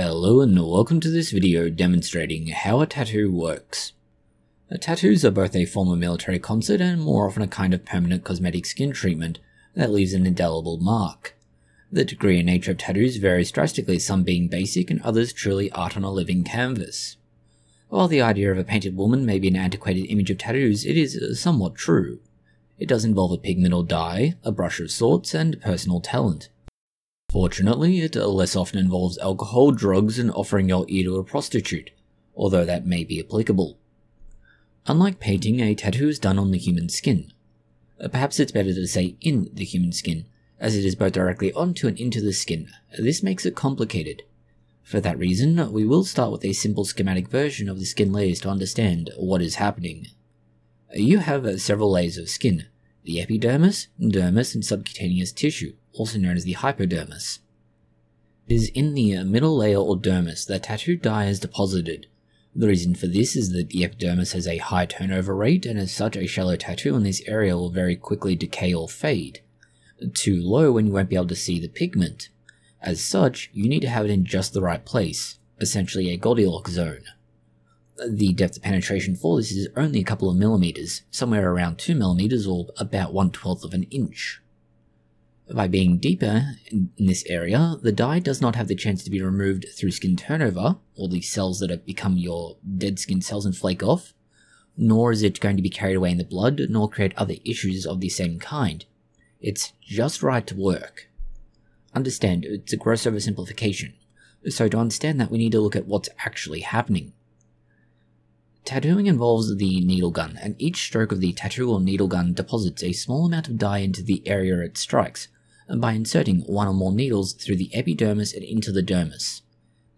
Hello and welcome to this video demonstrating how a tattoo works. Tattoos are both a form of military concert and more often a kind of permanent cosmetic skin treatment that leaves an indelible mark. The degree and nature of tattoos varies drastically, some being basic and others truly art on a living canvas. While the idea of a painted woman may be an antiquated image of tattoos, it is somewhat true. It does involve a pigment or dye, a brush of sorts, and personal talent. Fortunately, it less often involves alcohol, drugs, and offering your ear to a prostitute, although that may be applicable. Unlike painting, a tattoo is done on the human skin. Perhaps it's better to say in the human skin, as it is both directly onto and into the skin. This makes it complicated. For that reason, we will start with a simple schematic version of the skin layers to understand what is happening. You have several layers of skin: the epidermis, dermis, and subcutaneous tissue, also known as the hypodermis. It is in the middle layer or dermis that tattoo dye is deposited. The reason for this is that the epidermis has a high turnover rate, and as such a shallow tattoo in this area will very quickly decay or fade. Too low and you won't be able to see the pigment. As such, you need to have it in just the right place, essentially a Goldilocks zone. The depth of penetration for this is only a couple of millimeters, somewhere around 2 millimeters or about 1/12 of an inch. By being deeper in this area, the dye does not have the chance to be removed through skin turnover, or the cells that have become your dead skin cells and flake off, nor is it going to be carried away in the blood, nor create other issues of the same kind. It's just right to work. Understand, it's a gross oversimplification, so to understand that we need to look at what's actually happening. Tattooing involves the needle gun, and each stroke of the tattoo or needle gun deposits a small amount of dye into the area it strikes, by inserting one or more needles through the epidermis and into the dermis.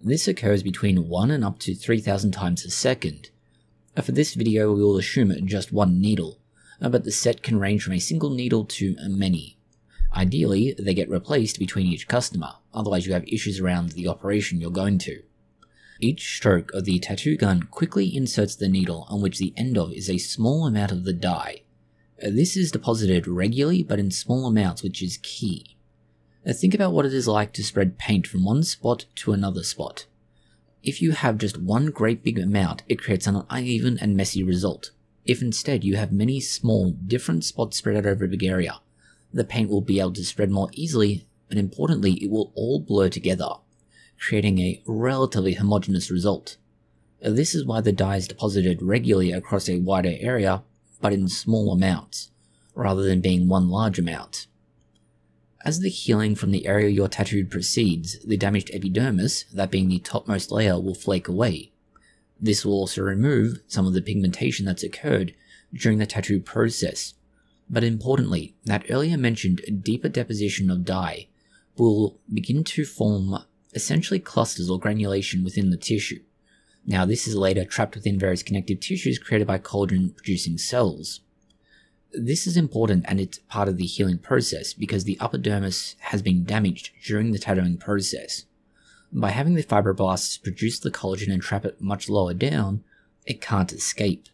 This occurs between 1 and up to 3,000 times a second. For this video we will assume just one needle, but the set can range from a single needle to many. Ideally, they get replaced between each customer, otherwise you have issues around the operation you're going to. Each stroke of the tattoo gun quickly inserts the needle on which the end of is a small amount of the dye. This is deposited regularly but in small amounts, which is key. Think about what it is like to spread paint from one spot to another spot. If you have just one great big amount, it creates an uneven and messy result. If instead you have many small, different spots spread out over a big area, the paint will be able to spread more easily, and importantly, it will all blur together, creating a relatively homogeneous result. This is why the dye is deposited regularly across a wider area, but in small amounts, rather than being one large amount. As the healing from the area you're tattooed proceeds, the damaged epidermis, that being the topmost layer, will flake away. This will also remove some of the pigmentation that's occurred during the tattoo process. But importantly, that earlier mentioned deeper deposition of dye will begin to form essentially clusters or granulation within the tissue. Now this is later trapped within various connective tissues created by collagen-producing cells. This is important and it's part of the healing process because the upper dermis has been damaged during the tattooing process. By having the fibroblasts produce the collagen and trap it much lower down, it can't escape.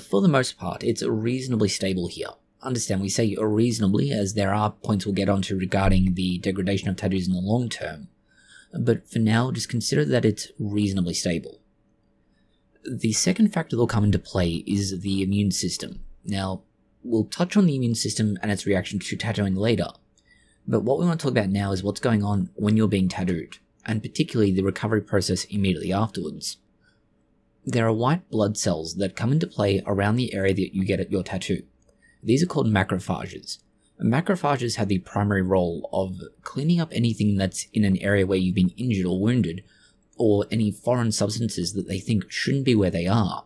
For the most part, it's reasonably stable here. Understand, we say reasonably as there are points we'll get onto regarding the degradation of tattoos in the long term, but for now just consider that it's reasonably stable. The second factor that will come into play is the immune system. Now, we'll touch on the immune system and its reaction to tattooing later, but what we want to talk about now is what's going on when you're being tattooed, and particularly the recovery process immediately afterwards. There are white blood cells that come into play around the area that you get at your tattoo. These are called macrophages. Macrophages have the primary role of cleaning up anything that's in an area where you've been injured or wounded, or any foreign substances that they think shouldn't be where they are.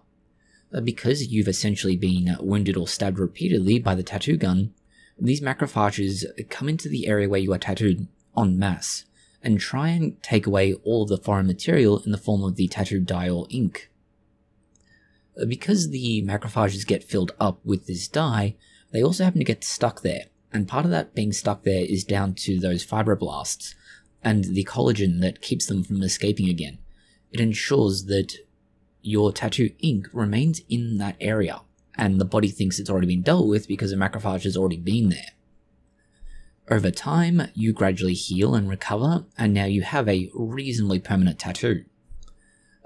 Because you've essentially been wounded or stabbed repeatedly by the tattoo gun, these macrophages come into the area where you are tattooed en masse, and try and take away all of the foreign material in the form of the tattoo dye or ink. Because the macrophages get filled up with this dye, they also happen to get stuck there, and part of that being stuck there is down to those fibroblasts and the collagen that keeps them from escaping again. It ensures that your tattoo ink remains in that area, and the body thinks it's already been dealt with because the macrophage has already been there. Over time, you gradually heal and recover, and now you have a reasonably permanent tattoo.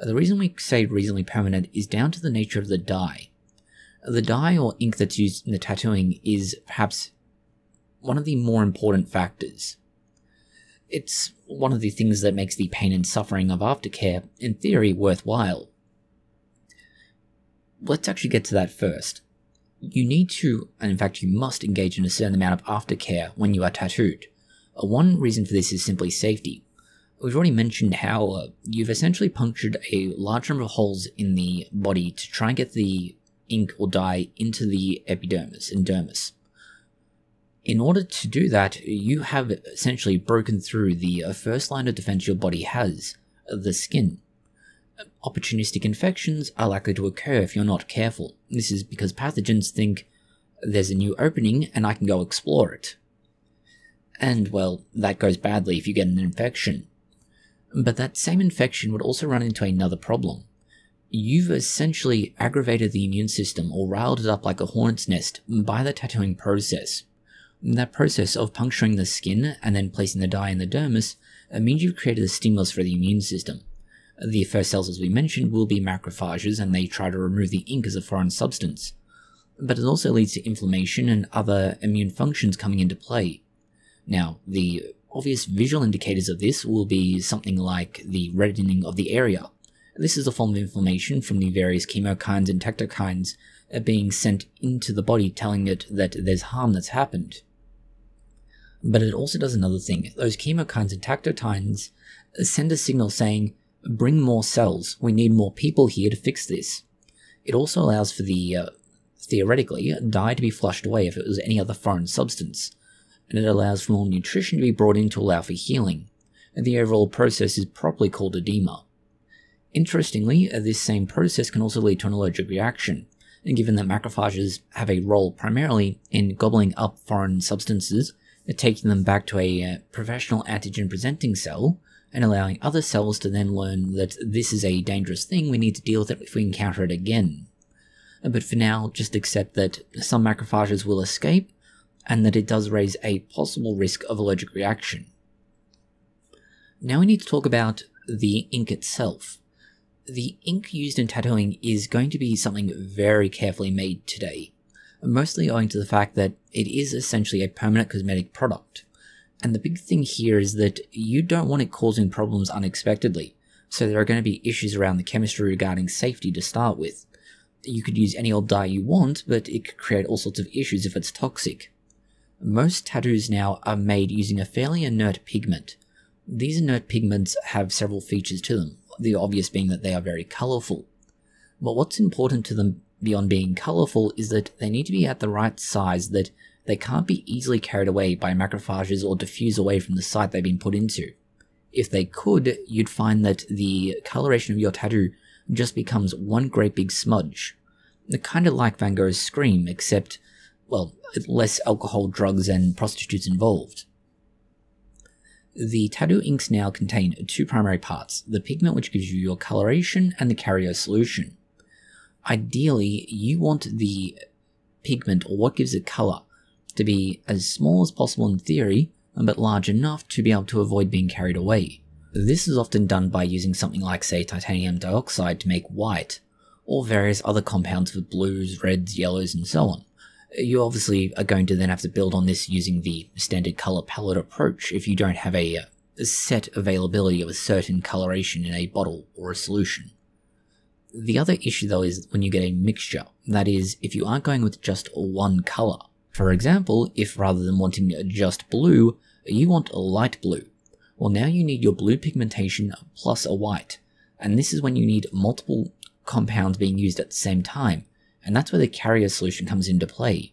The reason we say reasonably permanent is down to the nature of the dye. The dye or ink that's used in the tattooing is perhaps one of the more important factors. It's one of the things that makes the pain and suffering of aftercare, in theory, worthwhile. Let's actually get to that first. You need to, and in fact you must, engage in a certain amount of aftercare when you are tattooed. One reason for this is simply safety. We've already mentioned how you've essentially punctured a large number of holes in the body to try and get the ink or dye into the epidermis and dermis. In order to do that, you have essentially broken through the first line of defense your body has, the skin. Opportunistic infections are likely to occur if you're not careful. This is because pathogens think there's a new opening and I can go explore it. And, well, that goes badly if you get an infection. But that same infection would also run into another problem. You've essentially aggravated the immune system or riled it up like a hornet's nest by the tattooing process. That process of puncturing the skin and then placing the dye in the dermis means you've created a stimulus for the immune system. The first cells, as we mentioned, will be macrophages, and they try to remove the ink as a foreign substance. But it also leads to inflammation and other immune functions coming into play. Now, the obvious visual indicators of this will be something like the reddening of the area. This is a form of inflammation from the various chemokines and tectokines being sent into the body, telling it that there's harm that's happened. But it also does another thing. Those chemokines and tectokines send a signal saying, bring more cells, we need more people here to fix this. It also allows for the, theoretically, dye to be flushed away if it was any other foreign substance, and it allows for more nutrition to be brought in to allow for healing, and the overall process is properly called edema. Interestingly, this same process can also lead to an allergic reaction, and given that macrophages have a role primarily in gobbling up foreign substances, taking them back to a professional antigen-presenting cell, and allowing other cells to then learn that this is a dangerous thing, we need to deal with it if we encounter it again. But for now, just accept that some macrophages will escape, and that it does raise a possible risk of allergic reaction. Now we need to talk about the ink itself. The ink used in tattooing is going to be something very carefully made today, mostly owing to the fact that it is essentially a permanent cosmetic product. And the big thing here is that you don't want it causing problems unexpectedly, so there are going to be issues around the chemistry regarding safety to start with. You could use any old dye you want, but it could create all sorts of issues if it's toxic. Most tattoos now are made using a fairly inert pigment. These inert pigments have several features to them, the obvious being that they are very colourful. But what's important to them beyond being colourful is that they need to be at the right size, that they can't be easily carried away by macrophages or diffuse away from the site they've been put into. If they could, you'd find that the coloration of your tattoo just becomes one great big smudge. Kind of like Van Gogh's Scream, except, well, less alcohol, drugs, and prostitutes involved. The tattoo inks now contain two primary parts, the pigment which gives you your coloration and the carrier solution. Ideally, you want the pigment, or what gives it colour, to be as small as possible in theory, but large enough to be able to avoid being carried away. This is often done by using something like, say, titanium dioxide to make white, or various other compounds for blues, reds, yellows, and so on. You obviously are going to then have to build on this using the standard colour palette approach if you don't have a set availability of a certain coloration in a bottle or a solution. The other issue though is when you get a mixture, that is, if you aren't going with just one colour. For example, if rather than wanting just blue, you want a light blue. Well, now you need your blue pigmentation plus a white, and this is when you need multiple compounds being used at the same time, and that's where the carrier solution comes into play.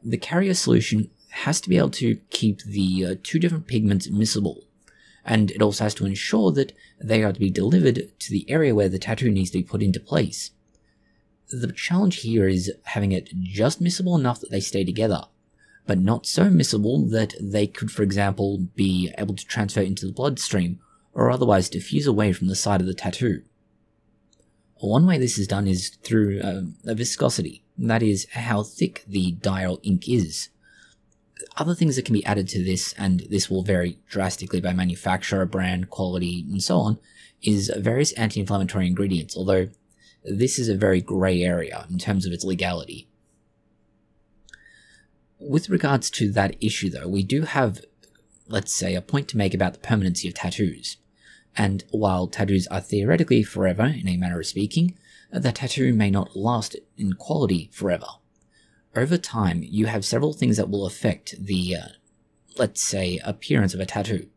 The carrier solution has to be able to keep the two different pigments miscible, and it also has to ensure that they are to be delivered to the area where the tattoo needs to be put into place. The challenge here is having it just miscible enough that they stay together, but not so miscible that they could, for example, be able to transfer into the bloodstream or otherwise diffuse away from the side of the tattoo. One way this is done is through a viscosity, that is, how thick the dye or ink is. Other things that can be added to this, and this will vary drastically by manufacturer, brand, quality, and so on, is various anti-inflammatory ingredients, although this is a very grey area in terms of its legality. With regards to that issue though, we do have, let's say, a point to make about the permanency of tattoos. And while tattoos are theoretically forever, in a manner of speaking, the tattoo may not last in quality forever. Over time, you have several things that will affect the, let's say, appearance of a tattoo.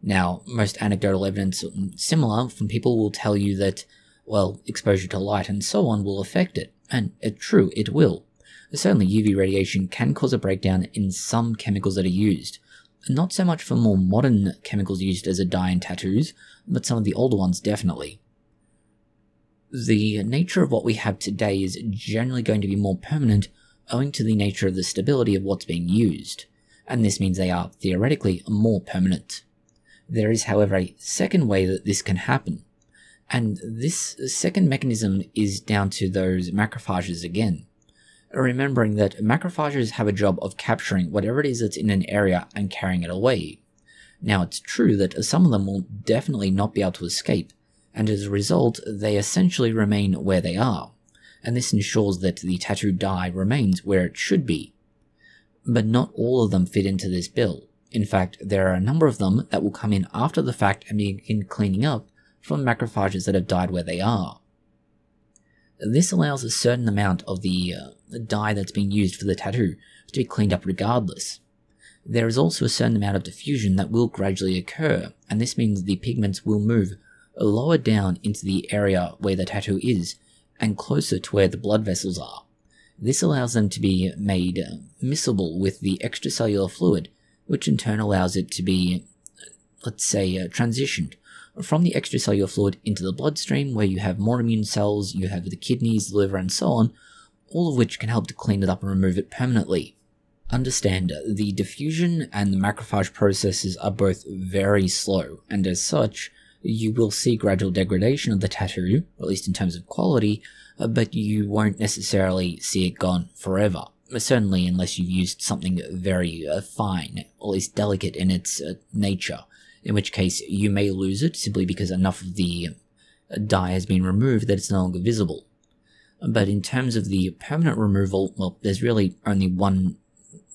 Now, most anecdotal evidence similar from people will tell you that, well, exposure to light and so on will affect it, and true, it will. Certainly UV radiation can cause a breakdown in some chemicals that are used. Not so much for more modern chemicals used as a dye in tattoos, but some of the older ones definitely. The nature of what we have today is generally going to be more permanent owing to the nature of the stability of what's being used, and this means they are theoretically more permanent. There is, however, a second way that this can happen, and this second mechanism is down to those macrophages again. Remembering that macrophages have a job of capturing whatever it is that's in an area and carrying it away. Now, it's true that some of them will definitely not be able to escape, and as a result, they essentially remain where they are, and this ensures that the tattoo dye remains where it should be. But not all of them fit into this bill. In fact, there are a number of them that will come in after the fact and begin cleaning up from macrophages that have died where they are. This allows a certain amount of the dye that's being used for the tattoo to be cleaned up regardless. There is also a certain amount of diffusion that will gradually occur, and this means the pigments will move lower down into the area where the tattoo is, and closer to where the blood vessels are. This allows them to be made miscible with the extracellular fluid, which in turn allows it to be, let's say, transitioned from the extracellular fluid into the bloodstream, where you have more immune cells, you have the kidneys, the liver, and so on, all of which can help to clean it up and remove it permanently. Understand, the diffusion and the macrophage processes are both very slow, and as such, you will see gradual degradation of the tattoo, or at least in terms of quality, but you won't necessarily see it gone forever. Certainly unless you've used something very fine, or at least delicate in its nature, in which case you may lose it simply because enough of the dye has been removed that it's no longer visible. But in terms of the permanent removal, well, there's really only one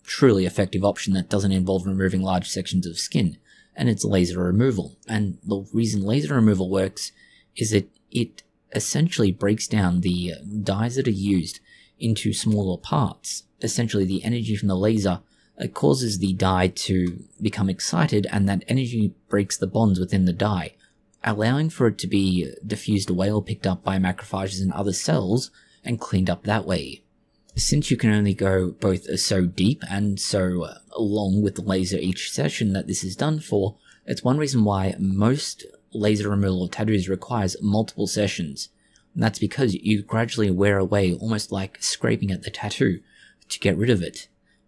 truly effective option that doesn't involve removing large sections of skin, and it's laser removal. And the reason laser removal works is that it essentially breaks down the dyes that are used into smaller parts. Essentially, the energy from the laser causes the dye to become excited, and that energy breaks the bonds within the dye, allowing for it to be diffused away or picked up by macrophages and other cells and cleaned up that way. Since you can only go both so deep and so long with the laser each session that this is done for, it's one reason why most laser removal of tattoos requires multiple sessions. And that's because you gradually wear away, almost like scraping at the tattoo to get rid of it.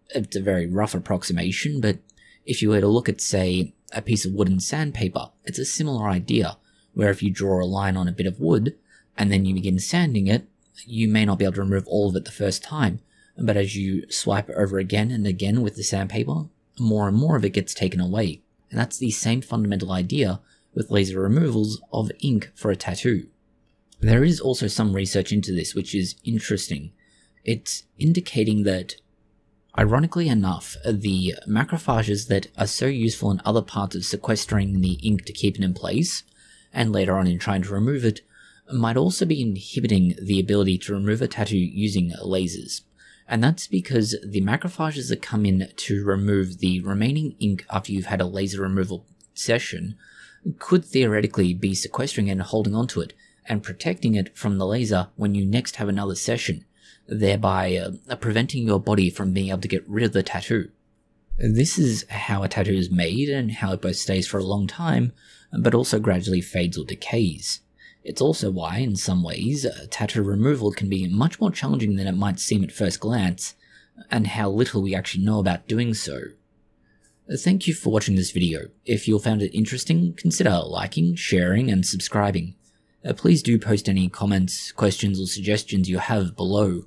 It's a very rough approximation, but if you were to look at, say, a piece of wood and sandpaper, it's a similar idea, where if you draw a line on a bit of wood, and then you begin sanding it, you may not be able to remove all of it the first time, but as you swipe it over again and again with the sandpaper, more and more of it gets taken away. And that's the same fundamental idea with laser removals of ink for a tattoo. There is also some research into this which is interesting. It's indicating that, ironically enough, the macrophages that are so useful in other parts of sequestering the ink to keep it in place, and later on in trying to remove it, might also be inhibiting the ability to remove a tattoo using lasers. And that's because the macrophages that come in to remove the remaining ink after you've had a laser removal session could theoretically be sequestering it and holding onto it, and protecting it from the laser when you next have another session, thereby preventing your body from being able to get rid of the tattoo. This is how a tattoo is made and how it both stays for a long time, but also gradually fades or decays. It's also why, in some ways, tattoo removal can be much more challenging than it might seem at first glance, and how little we actually know about doing so. Thank you for watching this video. If you found it interesting, consider liking, sharing, and subscribing. Please do post any comments, questions, or suggestions you have below.